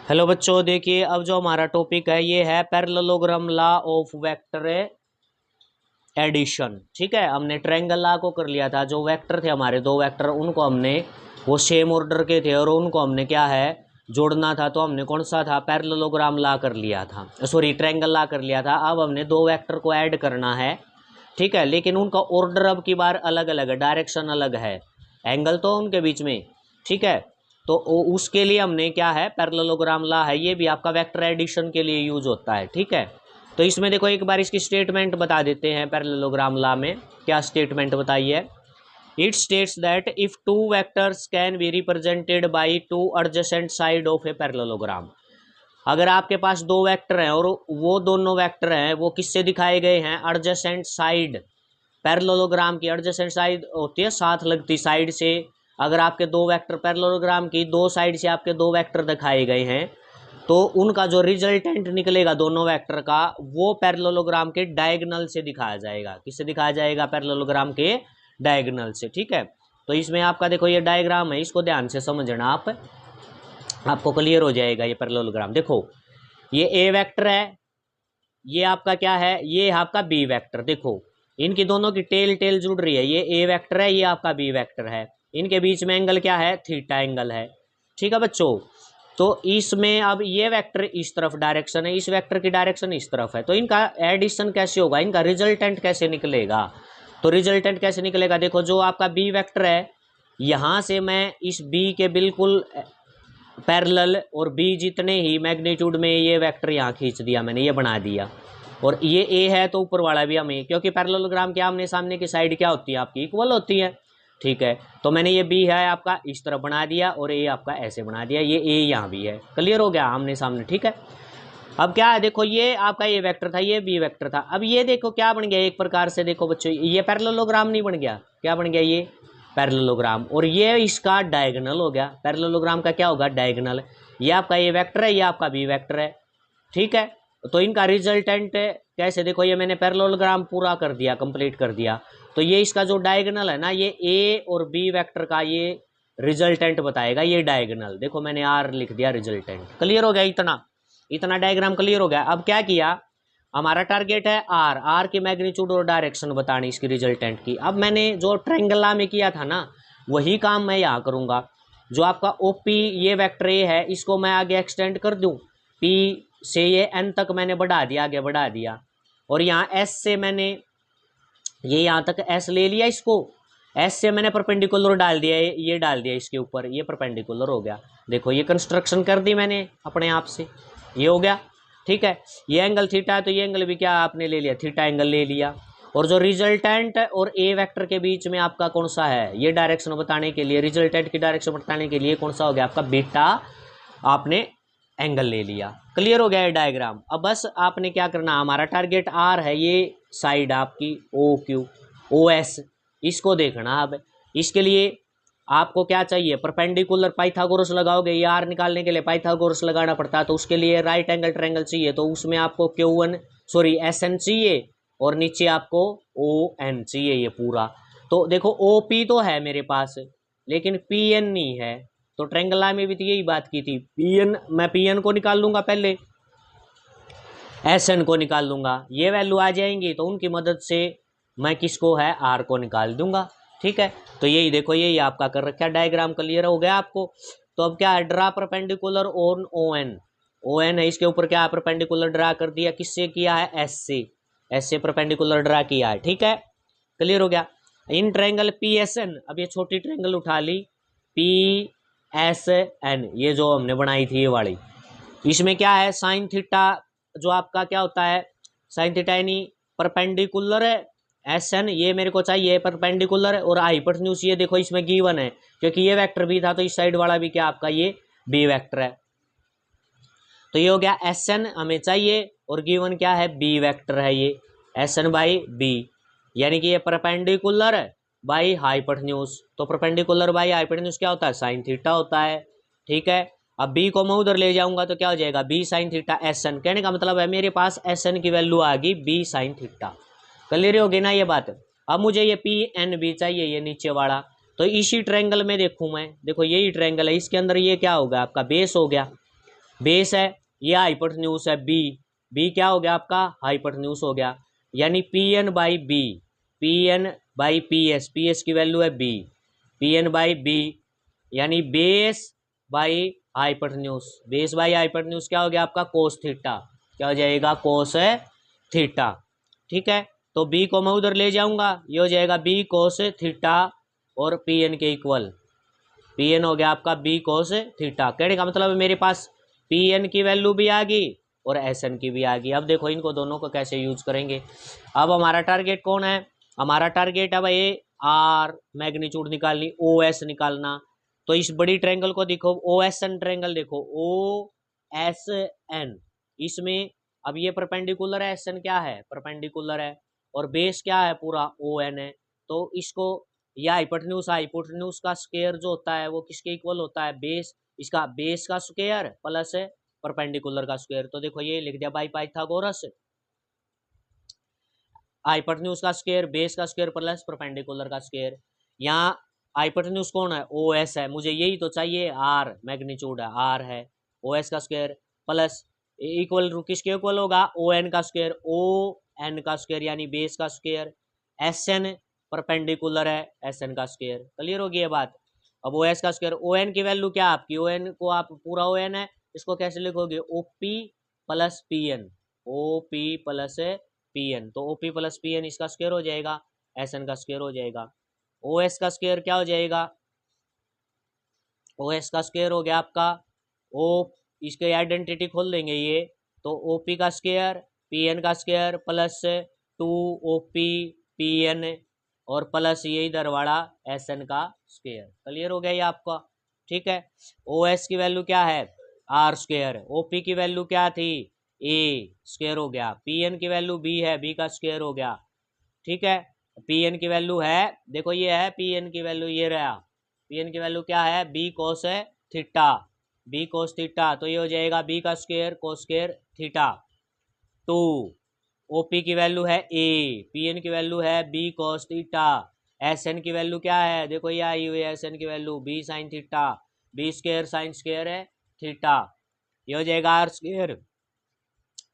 Hello बच्चों, देखिए अब जो हमारा टॉपिक है ये है parallelogram law of vector addition. ठीक है, हमने ट्रायंगल लॉ को कर लिया था। जो वेक्टर थे हमारे दो वेक्टर, उनको हमने वो सेम ऑर्डर के थे और उनको हमने क्या है जोड़ना था। तो हमने कौन सा था, पैरेललोग्राम लॉ कर लिया था, सॉरी ट्रायंगल लॉ कर लिया था। अब हमने दो वेक्टर को ऐड करना है। ठीक है, लेकिन उनका ऑर्डर अब की बार अलग अलग है, डायरेक्शन अलग है, एंगल तो उनके बीच में। ठीक है, तो उसके लिए हमने क्या है, पैरेललोग्राम लॉ है, ये भी आपका वेक्टर एडिशन के लिए यूज होता है। ठीक है, तो इसमें देखो एक बार इसकी स्टेटमेंट बता देते हैं। पैरेललोग्राम लॉ में क्या स्टेटमेंट बताइए। It states that if two vectors can be represented by two adjacent side of a parallelogram. अगर आपके पास दो वेक्टर हैं और वो दोनों वेक्टर हैं वो किससे दिखाए गए हैं, एडजेसेंट साइड। पैरेललोग्राम की एडजेसेंट साइड होती है साथ लगती साइड से। अगर आपके दो वेक्टर पैरेललोग्राम की दो साइड से आपके दो वेक्टर दिखाए गए हैं तो उनका जो रिजल्टेंट निकलेगा दोनों वेक्टर का, वो पैरेललोग्राम के डायगोनल से दिखाया जाएगा। किससे दिखाया जाएगा, पैरेललोग्राम के डायगोनल से। ठीक है, तो इसमें आपका देखो ये डायग्राम है, इसको ध्यान से समझना आप, आपको क्लियर हो जाएगा ये पैरेललोग्राम। देखो ये ए वेक्टर है, ये आपका क्या है, ये आपका बी वेक्टर। देखो इनकी दोनों की टेल टेल जुड़ रही है, ये ए वेक्टर है, ये आपका बी वेक्टर है। इनके बीच में एंगल क्या है, थीटा एंगल है। ठीक है बच्चों, तो इसमें अब ये वेक्टर इस तरफ डायरेक्शन है, इस वेक्टर की डायरेक्शन इस तरफ है, तो इनका एडिशन कैसे होगा, इनका रिजल्टेंट कैसे निकलेगा। तो रिजल्टेंट कैसे निकलेगा, देखो जो आपका बी वेक्टर है, यहाँ से मैं इस बी के बिल्कुल पैरेलल और बी जितने ही मैग्नीट्यूड में ये वेक्टर यहाँ खींच दिया मैंने, ये बना दिया। और ये ए है तो ऊपर वाला भी हमें, क्योंकि पैरेललोग्राम के आमने सामने की साइड क्या होती है आपकी, इक्वल होती है। ठीक है, तो मैंने ये बी है आपका इस तरह बना दिया और ए आपका ऐसे बना दिया, ये ए यहाँ भी है। क्लियर हो गया आमने सामने। ठीक है, अब क्या है, देखो ये आपका ये वेक्टर था, ये बी वेक्टर था। अब ये देखो क्या बन गया एक प्रकार से, देखो बच्चों ये पैरेललोग्राम नहीं बन गया, क्या बन गया, ये पैरेललोग्राम। और ये इसका डायगोनल हो गया। पैरेललोग्राम का क्या होगा, डायगोनल। ये आपका ये वेक्टर है, ये आपका बी वेक्टर है। ठीक है, तो इनका रिजल्टेंट कैसे, देखो ये मैंने पैरेललोग्राम पूरा कर दिया, कंप्लीट कर दिया। तो ये इसका जो डायगोनल है ना, ये ए और बी वेक्टर का ये रिजल्टेंट बताएगा, ये डायगोनल। देखो मैंने आर लिख दिया रिजल्टेंट। क्लियर हो गया, इतना इतना डायग्राम क्लियर हो गया। अब क्या किया, हमारा टारगेट है आर, आर की मैग्नीट्यूड और डायरेक्शन बतानी इसकी रिजल्टेंट की। अब मैंने जो ट्रायंगल में किया था ना, वही काम मैं यहाँ करूँगा। जो आपका ओ पी ये वेक्टर ए है, इसको मैं आगे एक्सटेंड कर दूँ, पी से ये एन तक मैंने बढ़ा दिया, आगे बढ़ा दिया। और यहाँ एस से मैंने ये यहाँ तक एस ले लिया, इसको एस से मैंने परपेंडिकुलर डाल दिया, ये डाल दिया इसके ऊपर, ये परपेंडिकुलर हो गया। देखो ये कंस्ट्रक्शन कर दी मैंने अपने आप से, ये हो गया। ठीक है, ये एंगल थीटा है तो ये एंगल भी क्या आपने ले लिया, थीटा एंगल ले लिया। और जो रिजल्टेंट और ए वेक्टर के बीच में आपका कौन सा है, ये डायरेक्शन बताने के लिए, रिजल्टेंट की डायरेक्शन बताने के लिए कौन सा हो गया आपका, बीटा आपने एंगल ले लिया। क्लियर हो गया ये डायग्राम। अब बस आपने क्या करना, हमारा टारगेट आर है, ये साइड आपकी ओ क्यू ओ एस, इसको देखना। अब इसके लिए आपको क्या चाहिए, परपेंडिकुलर पाइथागोरस लगाओगे, ये आर निकालने के लिए पाइथागोरस लगाना पड़ता है, तो उसके लिए राइट एंगल ट्रायंगल चाहिए। तो उसमें आपको Q1 सॉरी SN चाहिए और नीचे आपको ON चाहिए ये पूरा। तो देखो OP तो है मेरे पास लेकिन PN नहीं है। तो ट्रायंगल में भी तो यही बात की थी, PN मैं PN को निकाल लूंगा, पहले SN को निकाल लूंगा, ये वैल्यू आ जाएंगी तो उनकी मदद से मैं किसको है, आर को निकाल दूंगा। ठीक है, तो यही देखो यही आपका कर रखा डायग्राम। क्लियर हो गया आपको। तो अब क्या है, draw perpendicular on ON, ON है इसके ऊपर क्या है, परपेंडिकुलर ड्रा कर दिया, किससे किया है, एस से परपेंडिकुलर ड्रा किया है। ठीक है, क्लियर हो गया। इन ट्रायंगल PSN, अब ये छोटी ट्रायंगल उठा ली, PSN ये जो हमने बनाई थी ये वाली, इसमें क्या है, साइन थीटा जो आपका क्या होता है, साइन थीटा यानी परपेंडिकुलर है, SN ये मेरे को चाहिए परपेंडिकुलर, और हाइपोटेन्यूज ये देखो इसमें गिवन है, क्योंकि ये वेक्टर भी था तो इस साइड वाला भी क्या आपका ये बी वेक्टर है। तो ये हो गया SN हमें चाहिए और गिवन क्या है, बी वेक्टर है ये SN बाई बी, यानी कि ये परपेंडिकुलर बाई हाइपोटेन्यूज। तो परपेंडिकुलर बाई हाइपोटेन्यूज क्या होता है, साइन थीटा होता है। ठीक है, अब बी को मैं उधर ले जाऊंगा तो क्या हो जाएगा, बी साइन थीटा SN। कहने का मतलब है मेरे पास SN की वैल्यू आ गई बी साइन थीटा। क्लियर हो गई ना ये बात। अब मुझे ये PNB चाहिए, ये नीचे वाला। तो इसी ट्रायंगल में देखूं मैं, देखो यही ट्रायंगल है, इसके अंदर ये क्या होगा आपका बेस हो गया, बेस है, ये हाइपोटेन्यूज है बी, बी क्या हो गया आपका हाइपोटेन्यूज हो गया, यानी P N by B, P N by P S, P S की वैल्यू है B, P N by B, यानी base by hypotenuse, base by hypotenuse क्या हो गया आपका कोस थीटा, क्या हो जाएगा कोस थीटा। ठीक है, तो बी को मैं उधर ले जाऊंगा, ये हो जाएगा बी कोस थीटा और पी एन के इक्वल, पी एन हो गया आपका बी कोस थीटा। कहने का मतलब मेरे पास पी एन की वैल्यू भी आ गई और एस एन की भी आ गई। अब देखो इनको दोनों को कैसे यूज करेंगे। अब हमारा टारगेट कौन है, हमारा टारगेट है भाई आर मैग्नीट्यूड निकालनी, ओ एस निकालना। तो इस बड़ी ट्रायंगल को देखो, ओ एस एन ट्रायंगल देखो, ओ एस एन, इसमें अब ये परपेंडिकुलर है, एस एन क्या है परपेंडिकुलर है, और बेस क्या है पूरा ओ एन है। तो इसको या हाइपोटेन्यूज का स्क्वायर जो होता है वो किसके इक्वल होता है, बेस, इसका बेस का स्क्वायर प्लस परपेंडिकुलर का स्क्वायर। तो देखो ये लिख दिया बाई पाइथागोरस, हाइपोटेन्यूज का स्क्वायर बेस का स्क्वायर प्लस परपेंडिकुलर का स्क्वायर। यहाँ हाइपोटेन्यूज कौन है ओ एस है, मुझे यही तो चाहिए, आर मैग्नीट्यूड है, आर है, ओ एस का स्क्वायर प्लस इक्वल टू किसके इक्वल होगा ओ एन का स्क्वायर, ओ एन का स्क्वायर यानी बेस का स्क्वायर, एस एन परपेंडिकुलर है एस एन का स्क्वायर। क्लियर होगी ये बात। अब ओ एस का स्क्वायर, ओ एन की वैल्यू क्या आपकी, ओ एन को आप पूरा ओ एन है, इसको कैसे लिखोगे O P plus P N, O P plus P N, तो O P plus P N इसका स्क्वायर हो जाएगा, एस एन का स्क्वायर हो जाएगा। ओ एस का स्क्वायर क्या हो जाएगा, ओ एस का स्क्वायर हो गया आपका ओ, इसके आइडेंटिटी खोल देंगे ये, तो ओ पी का स्क्वायर पी एन का square plus two O P P N और प्लस ये इधर वाला एस एन का स्क्वायर। क्लियर हो गया ये आपका। ठीक है, ओ एस की वैल्यू क्या है आर स्क्वायर, ओ पी की वैल्यू क्या थी ए स्क्वायर हो गया, पी एन की वैल्यू बी है, बी का स्क्वायर हो गया। ठीक है, पी एन की वैल्यू है, देखो ये है पी एन की वैल्यू, ये रहा पी एन की वैल्यू क्या है B cos theta, B cos theta, तो ये हो जाएगा बी का square cos square theta. Two O P की वैल्यू है ए, पी एन की वैल्यू है B cos theta, S N की वैल्यू क्या है देखो ये आई हुई है एस एन की value B sine theta, B square sine square है थीटा, ये हो जाएगा R square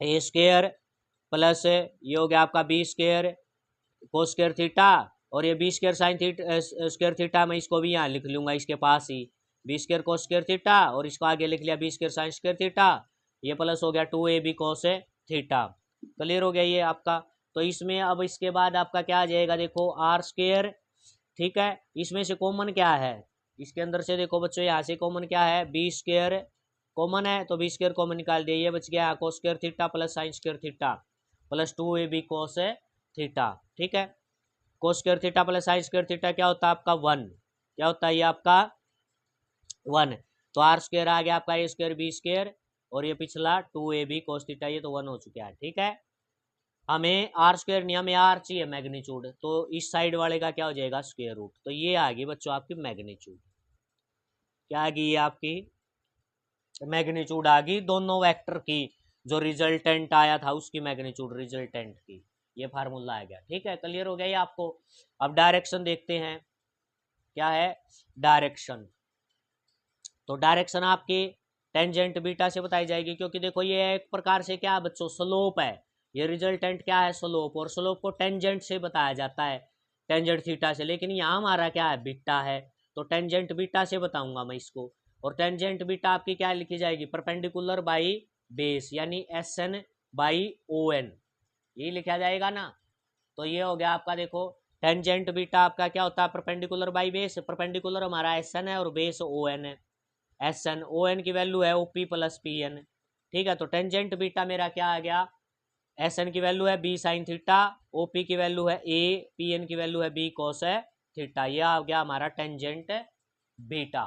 A square plus ये हो गया आपका B square cos square theta, और ये B square sine theta square theta मैं इसको भी यहाँ लिख लूंगा इसके पास ही, B square cos square theta और इसको आगे लिख लिया B square sine square theta, ये प्लस हो गया two A B cos theta. Clear हो गया ये आपका। तो इसमें अब इसके बाद आपका क्या आ जाएगा देखो आर स्क्वायर। ठीक है, इसमें से कॉमन क्या है, इसके अंदर से देखो बच्चों यहाँ से कॉमन क्या है बी स्क्वायर कॉमन है, तो बी स्क्वायर कॉमन निकाल दिया, ये बच गया cos square theta plus sine square theta plus two A B cos theta. ठीक है, cos square theta plus sine square theta क्या होता है आपका वन, क्या होता है ये आपका वन, तो आर स्क्वायर आ गया आपका ए स्क्वायर बी स्क्वायर और ये पिछला two A B cos theta, ये तो वन हो चुका है। ठीक है, हमें आर स्क्वायर नहीं हमें आर चाहिए मैग्नीट्यूड, तो इस साइड वाले का क्या हो जाएगा स्क्वायर रूट, तो ये आ गई बच्चों आपकी मैग्नीट्यूड, क्या आ गई आपकी मैग्नीट्यूड आ गई दोनों वेक्टर की, जो रिजल्टेंट आया था उसकी मैग्नीट्यूड रिजल्टेंट की, ये फार्मूला आ गया। ठीक है, क्लियर हो गया ये आपको। अब डायरेक्शन देखते हैं, क्या है डायरेक्शन, तो डायरेक्शन आपकी टेंजेंट बीटा से बताई जाएगी, क्योंकि देखो ये एक प्रकार से क्या बच्चों स्लोप है, ये रिजल्टेंट क्या है स्लोप, और स्लोप को टेंजेंट से बताया जाता है, टेंजेंट थीटा से, लेकिन यहाँ हमारा क्या है बीटा है, तो टेंजेंट बीटा से बताऊंगा मैं इसको, और टेंजेंट बीटा आपकी क्या लिखी जाएगी परपेंडिकुलर बाई बेस, यानी S N by O N, ये लिखा जाएगा ना। तो ये हो गया आपका देखो टेंजेंट बीटा आपका क्या होता है परपेंडिकुलर बाई बेस, परपेंडिकुलर हमारा एस एन है और बेस ओ एन है, एस एन ओ एन की वैल्यू है O P plus P N. ठीक है, तो टेंजेंट बीटा मेरा क्या आ गया, एस एन की वैल्यू है B sine theta, O P की वैल्यू है ए, पी एन की वैल्यू है बी कोस है थीटा, ये आ गया हमारा टेंजेंट बीटा।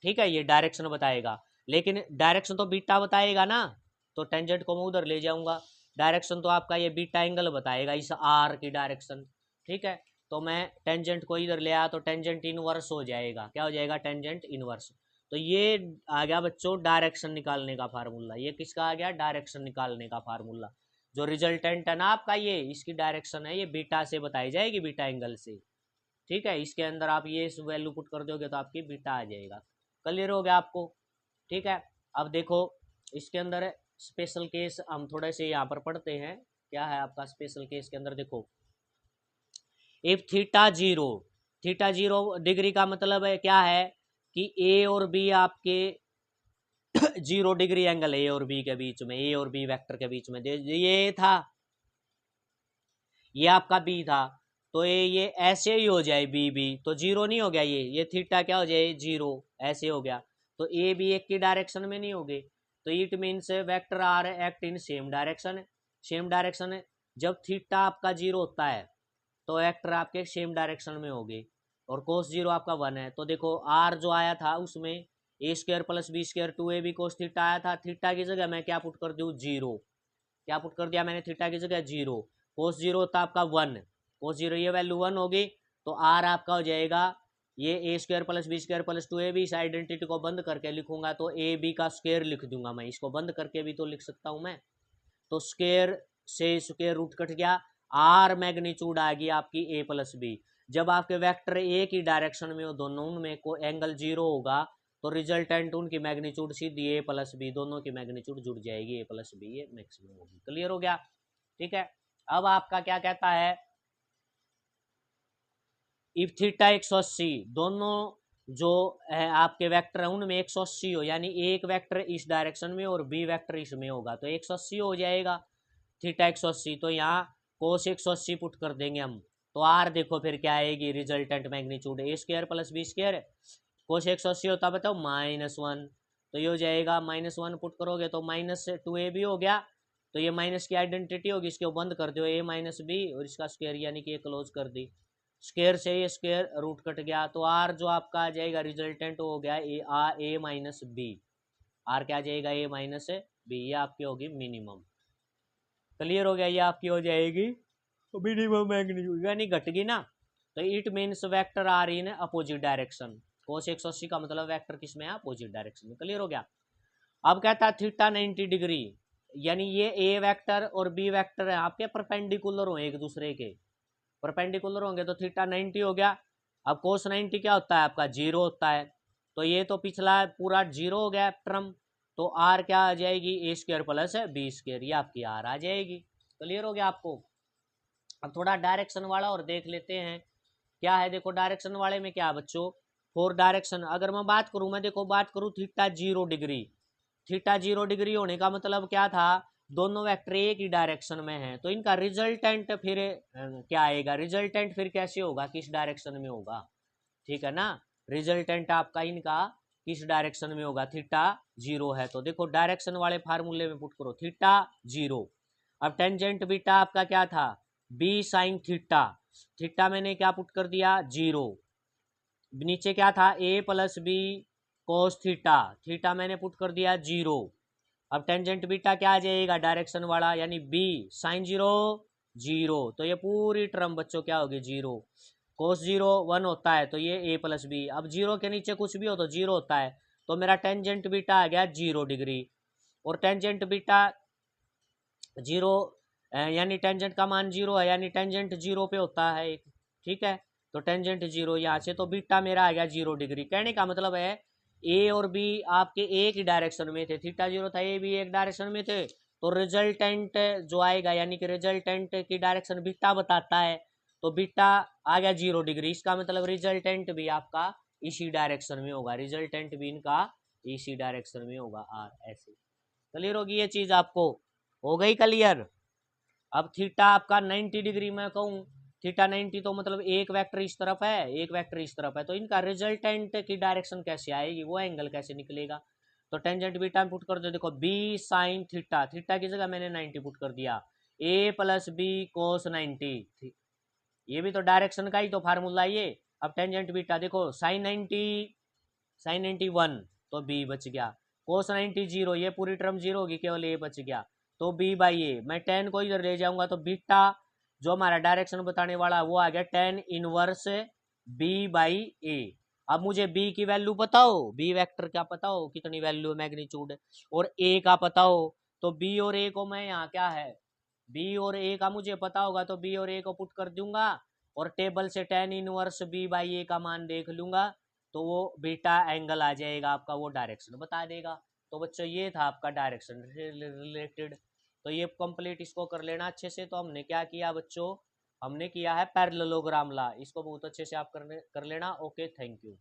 ठीक है, ये डायरेक्शन बताएगा, लेकिन डायरेक्शन तो बीटा बताएगा ना, तो टेंजेंट को मैं उधर ले जाऊंगा, डायरेक्शन तो आपका ये बीटा एंगल बताएगा इस आर की डायरेक्शन। ठीक है, तो मैं टेंजेंट को इधर ले आया तो टेंजेंट इनवर्स हो जाएगा, क्या हो जाएगा टेंजेंट इनवर्स। तो ये आ गया बच्चों डायरेक्शन निकालने का फार्मूला, ये किसका आ गया डायरेक्शन निकालने का फार्मूला, जो रिजल्टेंट है ना आपका ये इसकी डायरेक्शन है, ये बीटा से बताई जाएगी बीटा एंगल से। ठीक है, इसके अंदर आप ये वैल्यू पुट कर दोगे तो आपकी बीटा आ जाएगा। क्लियर हो गया आपको। ठीक है, अब देखो इसके अंदर स्पेशल केस हम थोड़े से यहाँ पर पढ़ते हैं। क्या है आपका स्पेशल केस के अंदर, देखो इफ थीटा जीरो डिग्री का मतलब है क्या है कि ए और बी आपके 0 डिग्री एंगल ए और बी के बीच में, ए और बी वेक्टर के बीच में, ये था, ये आपका बी था, तो ये ऐसे ही हो जाए बी बी, तो जीरो नहीं हो गया, ये थीटा क्या हो जाए जीरो, ऐसे हो गया, तो ए बी एक की डायरेक्शन में नहीं हो गए, तो it means vector are act in same direction. Same direction जब थीटा आपका जीरो होता है तो वेक्टर आपके सेम डायरेक्शन में हो गए, और कोस जीरो आपका 1 है, तो देखो आर जो आया था उसमें A square plus B square 2 AB cos theta आया था, थीटा की जगह मैं क्या पुट कर दूँ जीरो, क्या पुट कर दिया मैंने थीटा की जगह जीरो, कोस जीरो होता आपका 1, कोस जीरो ये वैल्यू 1 होगी, तो आर आपका हो जाएगा ये A square plus B square plus 2AB, इस आइडेंटिटी को बंद करके लिखूंगा तो ए बी का स्क्वायर लिख दूंगा मैं, इसको बंद करके भी तो लिख सकता हूं मैं, तो स्क्वायर से स्क्वायर रूट कट गया, आर मैग्नीट्यूड आ गई आपकी ए प्लस बी। जब आपके वेक्टर एक ही डायरेक्शन में हो दोनों, उनमें को एंगल जीरो होगा, तो रिजल्टेंट उनकी मैग्नीट्यूड सीधी ए प्लस बी, दोनों की मैग्नीट्यूड जुड़ जाएगी, ए प्लस बी ये मैक्सिमम होगी। क्लियर हो गया? ठीक है, अब आपका क्या कहता है, इफ थीटा 180, दोनों जो है आपके वेक्टर है उनमें 180 हो, यानी एक वेक्टर इस डायरेक्शन में और बी वेक्टर इसमें होगा, तो 180 हो जाएगा थीटा 180, तो यहाँ कोस 180 पुट कर देंगे हम, तो आर देखो फिर क्या आएगी, resultant magnitude A square plus B square, cos 180 होता बताओ -1, तो ये हो जाएगा -1 पुट करोगे तो -2AB हो गया, तो ये माइनस की आइडेंटिटी होगी, इसको बंद कर दो a माइनस बी, और इसका स्क्वायर यानी कि ये क्लोज कर दी, स्क्वायर से ये स्क्वायर रूट कट गया, तो आर जो आपका आ जाएगा रिजल्टेंट हो गया ए माइनस बी, आर क्या आ जाएगा ए माइनस बी, ये आपकी होगी मिनिमम। क्लियर हो गया? ये आपकी हो जाएगी मिनिमम मैग्नीट्यूड, यानी घट गई ना, तो it means vector are in opposite direction, cos 180 का मतलब वेक्टर किसमें है, अपोजिट डायरेक्शन में। क्लियर हो गया? अब कहता है थीटा 90 डिग्री, यानी ये ए वेक्टर और बी वेक्टर है आपके परपेंडिकुलर हो एक दूसरे के, परपेंडिकुलर होंगे तो थीटा 90 हो गया। अब कोस 90 क्या होता है आपका, जीरो होता है, तो ये तो पिछला पूरा जीरो हो गया टर्म, तो आर क्या आ जाएगी, ए स्क्वायर प्लस बी स्क्वायर, ये आपकी आर आ जाएगी। क्लियर हो गया आपको? अब थोड़ा डायरेक्शन वाला और देख लेते हैं क्या है। देखो डायरेक्शन वाले में क्या बच्चों, फोर डायरेक्शन अगर मैं बात करूं, मैं देखो बात करूं थीटा 0 डिग्री, थीटा 0 डिग्री होने का मतलब क्या था, दोनों वेक्टर एक ही डायरेक्शन में हैं, तो इनका रिजल्टेंट फिर क्या आएगा, रिजल्टेंट फिर कैसे होगा, किस डायरेक्शन में होगा, ठीक है ना, रिजल्टेंट आपका इनका किस डायरेक्शन में होगा, थीटा जीरो है, तो देखो डायरेक्शन वाले फार्मूले में पुट करो थीटा जीरो। अब टेंजेंट बीटा आपका क्या था, बी साइन थीटा, थीटा मैंने क्या पुट कर दिया जीरो, नीचे क्या था A plus B cos theta, theta मैंने पुट कर दिया जीरो। अब टेंजेंट बीटा क्या आ जाएगा, डायरेक्शन वाला, यानी बी साइन जीरो जीरो, तो ये पूरी टर्म बच्चों क्या होगी जीरो, कोस जीरो 1 होता है, तो ये ए प्लस बी, अब जीरो के नीचे कुछ भी हो तो जीरो होता है, तो मेरा टेंजेंट बीटा आ गया 0 डिग्री, और टेंजेंट बीटा जीरो यानी टेंजेंट का मान जीरो है, यानी टेंजेंट जीरो पे होता है एक, ठीक है, तो टेंजेंट जीरो यहाँ से, तो बीटा मेरा आ गया 0 डिग्री। कहने का मतलब है ए और बी आपके एक ही डायरेक्शन में थे, थीटा जीरो था, ए बी एक डायरेक्शन में थे, तो रिजल्टेंट जो आएगा यानी कि रिजल्टेंट की डायरेक्शन बीटा बताता है, तो बीटा आ गया 0 डिग्री, इसका मतलब रिजल्टेंट भी आपका इसी डायरेक्शन में होगा, रिजल्टेंट भी इनका इसी डायरेक्शन में होगा, आर ऐसे। क्लियर होगी ये चीज आपको, हो गई क्लियर? अब थीटा आपका 90 डिग्री में कहूँ, थीटा 90 तो मतलब एक वेक्टर इस तरफ है एक वेक्टर इस तरफ है, तो इनका रिजल्टेंट की डायरेक्शन कैसे आएगी, वो एंगल कैसे निकलेगा, तो टेंजेंट बीटा पुट कर दो, देखो बी साइन थीटा, थीटा की जगह मैंने 90 पुट कर दिया, ए प्लस बी कोस 90, ये भी तो डायरेक्शन का ही तो फार्मूला ये। अब टेंजेंट बीटा देखो साइन 90 साइन 91, तो बी बच गया, कोस 90 जीरो, ये पूरी टर्म जीरो होगी, केवल ए बच गया, तो बी बाई ए, मैं टेन को इधर ले जाऊंगा तो बीटा जो हमारा डायरेक्शन बताने वाला वो आ गया टेन इनवर्स बी बाई ए। अब मुझे बी की वैल्यू बताओ, बी वेक्टर क्या पता हो कितनी वैल्यू मैग्नीट्यूड, और ए का पता हो, तो बी और ए को मैं यहाँ क्या है, बी और ए का मुझे पता होगा तो बी और ए को पुट कर दूंगा, और टेबल से टेन इनवर्स बी बाई ए का मान देख लूंगा, तो वो बीटा एंगल आ जाएगा आपका, वो डायरेक्शन बता देगा। तो बच्चों ये था आपका डायरेक्शन रिलेटेड। तो ये कंप्लीट इसको कर लेना अच्छे से। तो हमने क्या किया बच्चों, हमने किया है पैरेललोग्राम ला, इसको बहुत अच्छे से आप कर लेना। Okay, thank you.